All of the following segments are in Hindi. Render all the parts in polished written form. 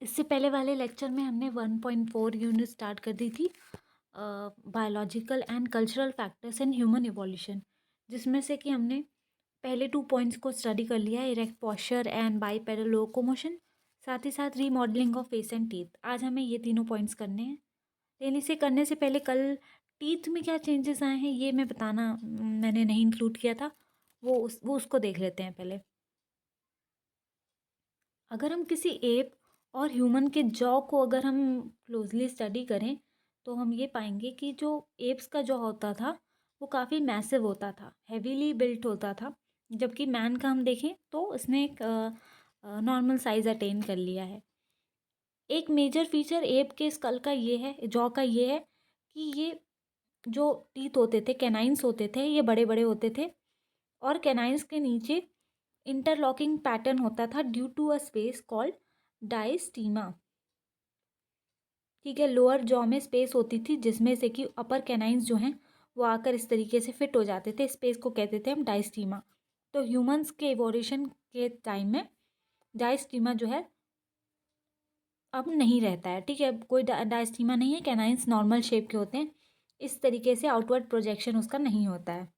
इससे पहले वाले लेक्चर में हमने 1.4 यूनिट स्टार्ट कर दी थी, biological and cultural factors in human evolution, जिसमें से कि हमने पहले 2 पॉइंट्स को स्टडी कर लिया है, erect posture and bipedal locomotion, साथ ही साथ remodelling of face and teeth. आज हमें ये तीनों पॉइंट्स करने हैं। लेकिन इसे करने से पहले कल टीथ में क्या चेंजेस आए हैं ये मैं बताना मैंने नहीं इंक्लूड किया था, वो उसको देख लेते हैं पहले। अगर हम किसी एप और ह्यूमन के जॉ को अगर हम क्लोजली स्टडी करें तो हम ये पाएंगे कि जो एप्स का जॉ होता था वो काफ़ी मैसिव होता था, हैवीली बिल्ट होता था, जबकि मैन का हम देखें तो उसने एक नॉर्मल साइज अटेन कर लिया है। एक मेजर फीचर एप के स्कल का ये है, जॉ का ये है कि ये जो टीथ होते थे, कैनाइन्स होते थे, ये बड़े बड़े होते थे और कैनाइन्स के नीचे इंटरलॉकिंग पैटर्न होता था due to a space called diastema. ठीक है, लोअर जॉ में स्पेस होती थी जिसमें से कि अपर कैनाइन्स जो हैं वो आकर इस तरीके से फिट हो जाते थे, स्पेस को कहते थे हम डायस्टीमा। तो ह्यूमंस के इवोल्यूशन के टाइम में डायस्टीमा जो है अब नहीं रहता है। ठीक है, कोई डायस्टीमा नहीं है, कैनाइन्स नॉर्मल शेप के होते हैं, इस तरीके से आउटवर्ड प्रोजेक्शन उसका नहीं होता है।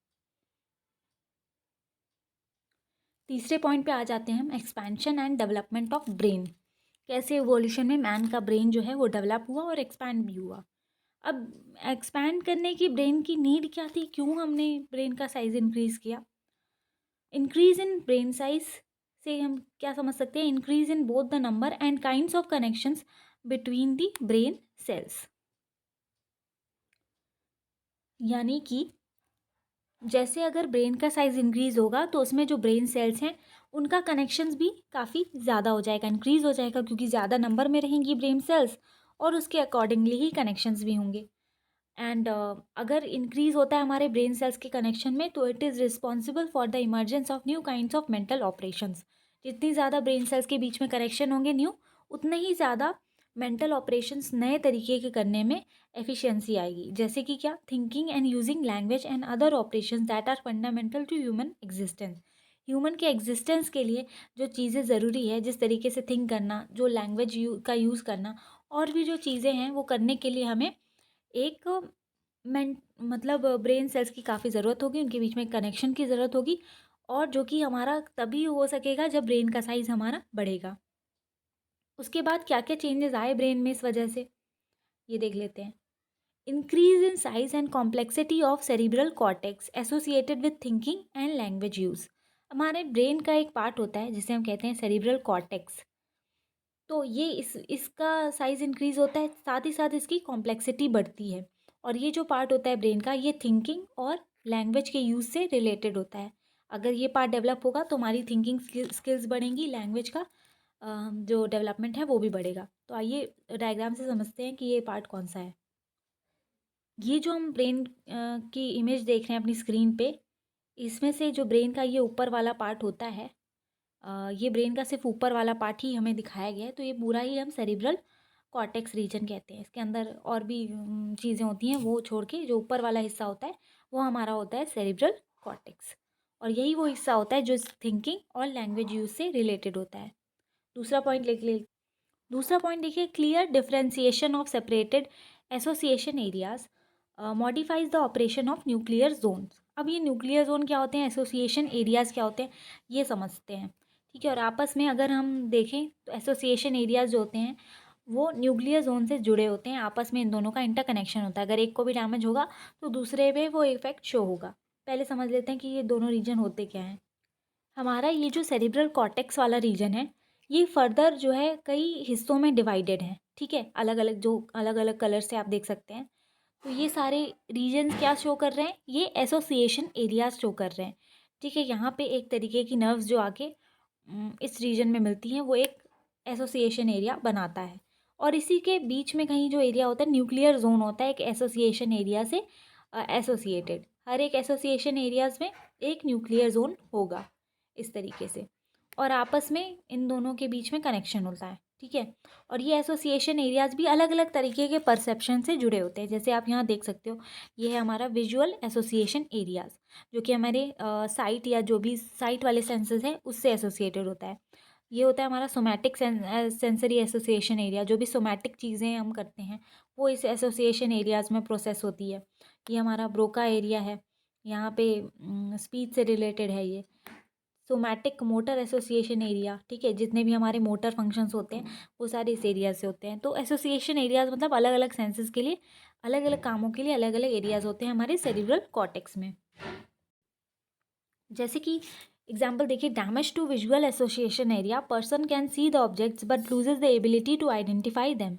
तीसरे पॉइंट पे आ जाते हैं हम, expansion and development of brain. कैसे इवोल्यूशन में मैन का ब्रेन जो है वो डेवलप हुआ और एक्सपैंड भी हुआ। अब एक्सपैंड करने की ब्रेन की नीड क्या थी, क्यों हमने ब्रेन का साइज इंक्रीज़ किया। इंक्रीज इन ब्रेन साइज से हम क्या समझ सकते हैं, increase in both the number and kinds of connections between the brain cells. यानी कि जैसे अगर ब्रेन का साइज़ इंक्रीज़ होगा तो उसमें जो ब्रेन सेल्स हैं उनका कनेक्शंस भी काफ़ी ज़्यादा हो जाएगा, इंक्रीज़ हो जाएगा, क्योंकि ज़्यादा नंबर में रहेंगी ब्रेन सेल्स और उसके अकॉर्डिंगली ही कनेक्शंस भी होंगे। एंड अगर इंक्रीज़ होता है हमारे ब्रेन सेल्स के कनेक्शन में तो it is responsible for the emergence of new kinds of mental operations. जितनी ज़्यादा ब्रेन सेल्स के बीच में कनेक्शन होंगे न्यू, उतने ही ज़्यादा मेंटल ऑपरेशंस नए तरीके के करने में एफिशिएंसी आएगी। जैसे कि क्या, thinking and using language and other operations that are fundamental to human existence. Human के एग्जिस्टेंस के लिए जो चीज़ें ज़रूरी है, जिस तरीके से थिंक करना, जो लैंग्वेज का यूज़ करना और भी जो चीज़ें हैं वो करने के लिए हमें एक मतलब ब्रेन सेल्स की काफ़ी ज़रूरत होगी, उनके बीच में कनेक्शन की ज़रूरत होगी, और जो कि हमारा तभी हो सकेगा जब ब्रेन का साइज़ हमारा बढ़ेगा। उसके बाद क्या क्या चेंजेस आए ब्रेन में इस वजह से, ये देख लेते हैं। Increase in size and complexity of cerebral cortex associated with thinking and language use. हमारे ब्रेन का एक पार्ट होता है जिसे हम कहते हैं सेरिब्रल कॉर्टेक्स। तो ये इसका साइज़ इंक्रीज़ होता है, साथ ही साथ इसकी कॉम्प्लेक्सिटी बढ़ती है, और ये जो पार्ट होता है ब्रेन का, ये थिंकिंग और लैंग्वेज के यूज़ से रिलेटेड होता है। अगर ये पार्ट डेवलप होगा तो हमारी थिंकिंग स्किल्स बढ़ेंगी, लैंग्वेज का जो डेवलपमेंट है वो भी बढ़ेगा। तो आइए डायग्राम से समझते हैं कि ये पार्ट कौन सा है। ये जो हम ब्रेन की इमेज देख रहे हैं अपनी स्क्रीन पे, इसमें से जो ब्रेन का ये ऊपर वाला पार्ट होता है, ये ब्रेन का सिर्फ ऊपर वाला पार्ट ही हमें दिखाया गया है, तो ये पूरा ही हम सेरिब्रल कॉर्टेक्स रीजन कहते हैं। इसके अंदर और भी चीज़ें होती हैं, वो छोड़ के जो ऊपर वाला हिस्सा होता है वो हमारा होता है सेरिब्रल कॉर्टेक्स, और यही वो हिस्सा होता है जो थिंकिंग और लैंग्वेज यूज से रिलेटेड होता है। दूसरा पॉइंट लिख ले। दूसरा पॉइंट देखिए, clear differentiation of separated association areas modifies the operation of nuclear zones. अब ये न्यूक्लियर जोन क्या होते हैं, एसोसिएशन एरियाज क्या होते हैं, ये समझते हैं। ठीक है, और आपस में अगर हम देखें तो एसोसिएशन एरियाज जो होते हैं वो न्यूक्लियर जोन से जुड़े होते हैं, आपस में इन दोनों का इंटर कनेक्शन होता है। अगर एक को भी डैमेज होगा तो दूसरे पे वो इफेक्ट शो होगा। पहले समझ लेते हैं कि ये दोनों रीजन होते क्या हैं। हमारा ये जो सेरिब्रल कॉर्टेक्स वाला रीजन है, ये फर्दर जो है कई हिस्सों में डिवाइडेड है। ठीक है, अलग अलग, जो अलग अलग कलर से आप देख सकते हैं। तो ये सारे रीजन्स क्या शो कर रहे हैं, ये एसोसिएशन एरियाज शो कर रहे हैं। ठीक है, यहाँ पे एक तरीके की नर्व्स जो आके इस रीजन में मिलती हैं वो एक एसोसिएशन एरिया बनाता है, और इसी के बीच में कहीं जो एरिया होता है न्यूक्लियर जोन होता है एक एसोसिएशन एरिया से एसोसिएटेड। हर एक एसोसिएशन एरियाज में एक न्यूक्लियर जोन होगा इस तरीके से, और आपस में इन दोनों के बीच में कनेक्शन होता है। ठीक है, और ये एसोसिएशन एरियाज भी अलग अलग तरीके के परसेप्शन से जुड़े होते हैं। जैसे आप यहाँ देख सकते हो, ये है हमारा विजुअल एसोसिएशन एरियाज, जो कि हमारे साइट या जो भी साइट वाले सेंसेस हैं उससे एसोसिएटेड होता है। ये होता है हमारा सोमैटिक सेंसरी एसोसिएशन एरिया। जो भी सोमैटिक चीज़ें हम करते हैं वो इस एसोसिएशन एरियाज़ में प्रोसेस होती है। ये हमारा ब्रोका एरिया है, यहाँ पे स्पीच से रिलेटेड है ये। सोमैटिक मोटर एसोसिएशन एरिया, ठीक है, जितने भी हमारे मोटर फंक्शंस होते हैं वो सारे इस एरिया से होते हैं। तो एसोसिएशन एरियाज मतलब अलग अलग सेंसेस के लिए, अलग अलग कामों के लिए अलग अलग एरियाज होते हैं हमारे सेरिब्रल कॉर्टेक्स में। जैसे कि एग्जाम्पल देखिए, damage to visual association area, person can see the objects but loses the ability to identify them,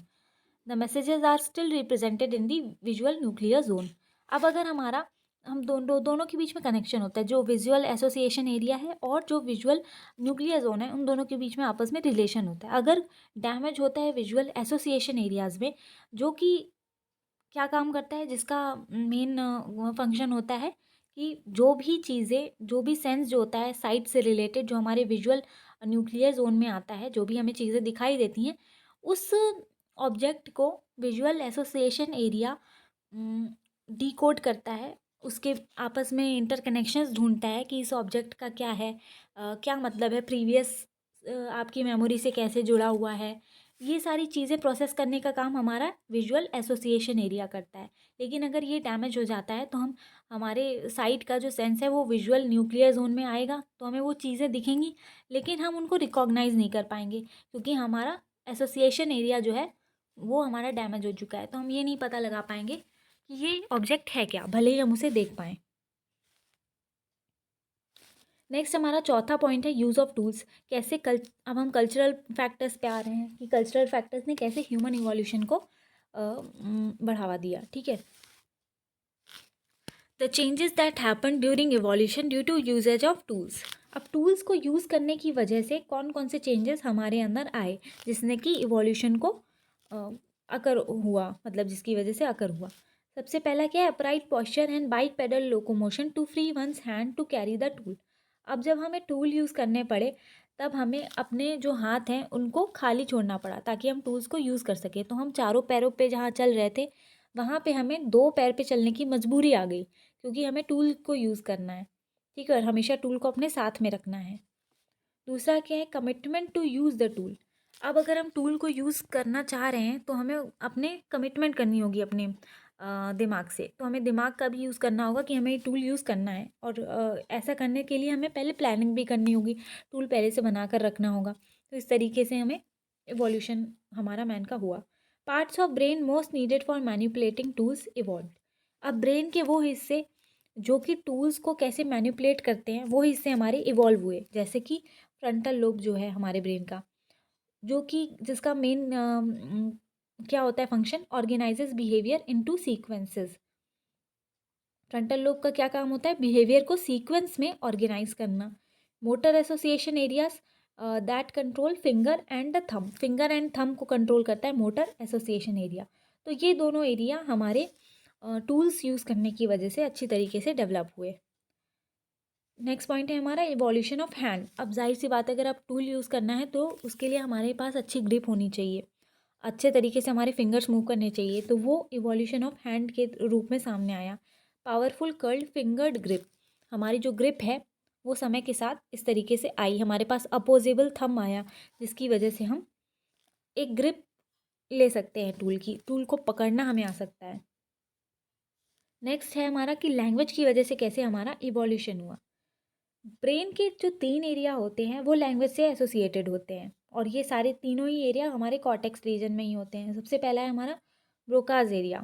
the messages are still represented in the visual nuclear zone. अब अगर हमारा हम दोनों के बीच में कनेक्शन होता है, जो विजुअल एसोसिएशन एरिया है और जो विजुअल न्यूक्लियर जोन है, उन दोनों के बीच में आपस में रिलेशन होता है। अगर डैमेज होता है विजुअल एसोसिएशन एरियाज में, जो कि क्या काम करता है, जिसका मेन फंक्शन होता है कि जो भी चीज़ें, जो भी सेंस जो होता है साइट से रिलेटेड, जो हमारे विजुअल न्यूक्लियर जोन में आता है, जो भी हमें चीज़ें दिखाई देती हैं, उस ऑब्जेक्ट को विजुअल एसोसिएशन एरिया डिकोड करता है, उसके आपस में इंटरकनेक्शंस ढूंढता है कि इस ऑब्जेक्ट का क्या है, क्या मतलब है, प्रीवियस आपकी मेमोरी से कैसे जुड़ा हुआ है। ये सारी चीज़ें प्रोसेस करने का काम हमारा विजुअल एसोसिएशन एरिया करता है। लेकिन अगर ये डैमेज हो जाता है तो हम हमारे साइट का जो सेंस है वो विजुअल न्यूक्लियर जोन में आएगा, तो हमें वो चीज़ें दिखेंगी लेकिन हम उनको रिकॉग्नाइज नहीं कर पाएंगे, क्योंकि हमारा एसोसिएशन एरिया जो है वो हमारा डैमेज हो चुका है। तो हम ये नहीं पता लगा पाएंगे कि ये ऑब्जेक्ट है क्या, भले ही हम उसे देख पाएँ। नेक्स्ट हमारा चौथा पॉइंट है यूज़ ऑफ टूल्स। कैसे अब हम कल्चरल फैक्टर्स पे आ रहे हैं कि कल्चरल फैक्टर्स ने कैसे ह्यूमन इवोल्यूशन को बढ़ावा दिया, ठीक है। The changes that happen during evolution due to uses of tools. अब टूल्स को यूज़ करने की वजह से कौन कौन से चेंजेस हमारे अंदर आए जिसने कि इवोल्यूशन को अकर हुआ, मतलब जिसकी वजह से अकर हुआ। सबसे पहला क्या है, upright posture and bipedal locomotion to free one's hand to carry the tool. अब जब हमें टूल यूज़ करने पड़े तब हमें अपने जो हाथ हैं उनको खाली छोड़ना पड़ा ताकि हम टूल्स को यूज़ कर सकें। तो हम चारों पैरों पे जहाँ चल रहे थे वहाँ पे हमें दो पैर पे चलने की मजबूरी आ गई, क्योंकि हमें टूल को यूज़ करना है, ठीक है, और हमेशा टूल को अपने साथ में रखना है। दूसरा क्या है, commitment to use the tool. अब अगर हम टूल को यूज़ करना चाह रहे हैं तो हमें अपने कमिटमेंट करनी होगी अपने दिमाग से। तो हमें दिमाग का भी यूज़ करना होगा कि हमें ये टूल यूज़ करना है, और ऐसा करने के लिए हमें पहले प्लानिंग भी करनी होगी, टूल पहले से बना कर रखना होगा। तो इस तरीके से हमें इवोल्यूशन हमारा मैन का हुआ। Parts of brain most needed for manipulating tools evolve. अब ब्रेन के वो हिस्से जो कि टूल्स को कैसे मैनिपुलेट करते हैं वो हिस्से हमारे इवॉल्व हुए, जैसे कि फ्रंटल लोब जो है हमारे ब्रेन का, जो कि जिसका मेन क्या होता है function, organises behaviour into sequences. Frontal lobe का क्या काम होता है, बिहेवियर को सीक्वेंस में ऑर्गेनाइज करना। Motor association areas that control finger and the thumb, finger and thumb को कंट्रोल करता है मोटर एसोसिएशन एरिया। तो ये दोनों एरिया हमारे टूल्स यूज़ करने की वजह से अच्छी तरीके से डेवलप हुए। नेक्स्ट पॉइंट है हमारा इवोल्यूशन ऑफ हैंड। अब जाहिर सी बात है, अगर आप टूल यूज़ करना है तो उसके लिए हमारे पास अच्छी ग्रिप होनी चाहिए, अच्छे तरीके से हमारे फिंगर्स मूव करने चाहिए। तो वो इवोल्यूशन ऑफ हैंड के रूप में सामने आया। पावरफुल कर्ल्ड फिंगर्ड ग्रिप, हमारी जो ग्रिप है वो समय के साथ इस तरीके से आई, हमारे पास अपोजेबल थंब आया, जिसकी वजह से हम एक ग्रिप ले सकते हैं टूल की, टूल को पकड़ना हमें आ सकता है। नेक्स्ट है हमारा कि लैंग्वेज की वजह से कैसे हमारा इवोल्यूशन हुआ। ब्रेन के जो 3 एरिया होते हैं वो लैंग्वेज से एसोसिएटेड होते हैं, और ये सारे तीनों ही एरिया हमारे कॉर्टेक्स रीजन में ही होते हैं। सबसे पहला है हमारा Broca's area.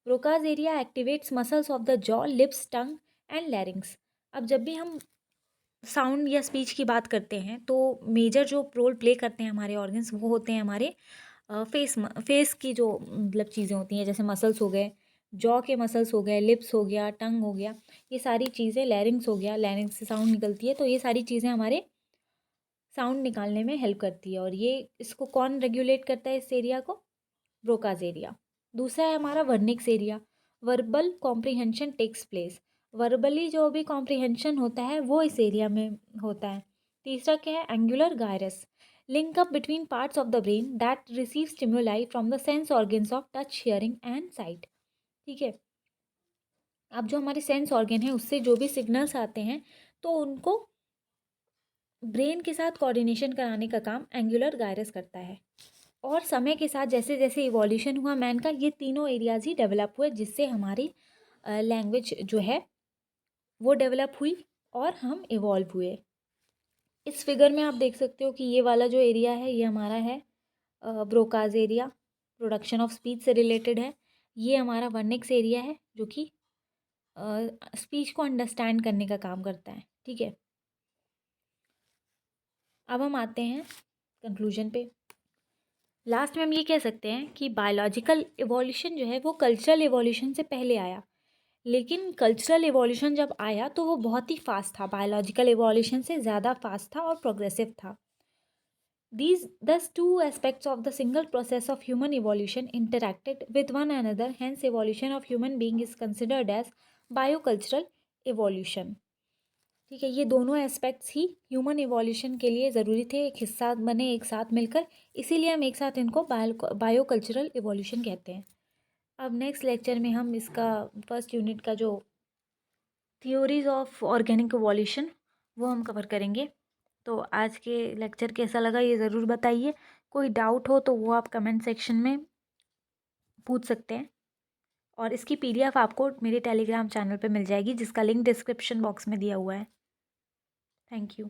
Broca's area activates muscles of the jaw, lips, tongue and लैरिंग्स। अब जब भी हम साउंड या स्पीच की बात करते हैं तो मेजर जो रोल प्ले करते हैं हमारे ऑर्गन्स वो होते हैं हमारे फेस की जो मतलब चीज़ें होती हैं, जैसे मसल्स हो गए, जॉ के मसल्स हो गए, लिप्स हो गया, टंग हो गया, ये सारी चीज़ें, लैरिंग्स हो गया, लैरिंग्स से साउंड निकलती है, तो ये सारी चीज़ें हमारे साउंड निकालने में हेल्प करती है। और ये इसको कौन रेगुलेट करता है, इस एरिया को, ब्रोकाज एरिया। दूसरा है हमारा Wernicke's area. Verbal comprehension takes place, verbally जो भी कॉम्प्रिहेंशन होता है वो इस एरिया में होता है। तीसरा क्या है, angular gyrus, link up between parts of the brain that receive stimuli from the sense organs of touch, hearing and site, ठीक है। अब जो हमारे सेंस ऑर्गन है उससे जो भी सिग्नल्स आते हैं तो उनको ब्रेन के साथ कोऑर्डिनेशन कराने का काम एंगुलर गायरस करता है। और समय के साथ जैसे जैसे इवोल्यूशन हुआ मैन का, ये तीनों एरियाज ही डेवलप हुए, जिससे हमारी लैंग्वेज जो है वो डेवलप हुई और हम इवॉल्व हुए। इस फिगर में आप देख सकते हो कि ये वाला जो एरिया है ये हमारा है Broca's area, production of speech से रिलेटेड है। ये हमारा वर्निक्स एरिया है जो कि स्पीच को अंडरस्टैंड करने का काम करता है। ठीक है, अब हम आते हैं कंक्लूजन पे। लास्ट में हम ये कह सकते हैं कि बायोलॉजिकल इवोल्यूशन जो है वो कल्चरल इवोल्यूशन से पहले आया, लेकिन कल्चरल इवोल्यूशन जब आया तो वो बहुत ही फास्ट था, बायोलॉजिकल इवोल्यूशन से ज़्यादा फास्ट था और प्रोग्रेसिव था। These thus two aspects of the single process of human evolution interacted with one another, hence evolution of human being is considered as biocultural evolution। ठीक है, ये दोनों एस्पेक्ट्स ही ह्यूमन इवोल्यूशन के लिए ज़रूरी थे, एक हिस्सा बने एक साथ मिलकर, इसीलिए हम एक साथ इनको बायोकल्चरल इवोल्यूशन कहते हैं। अब नेक्स्ट लेक्चर में हम इसका फर्स्ट यूनिट का जो थ्योरीज ऑफ ऑर्गेनिक इवोल्यूशन वो हम कवर करेंगे। तो आज के लेक्चर कैसा लगा ये ज़रूर बताइए। कोई डाउट हो तो वो आप कमेंट सेक्शन में पूछ सकते हैं, और इसकी पीडीएफ आपको मेरे टेलीग्राम चैनल पे मिल जाएगी, जिसका लिंक डिस्क्रिप्शन बॉक्स में दिया हुआ है। Thank you.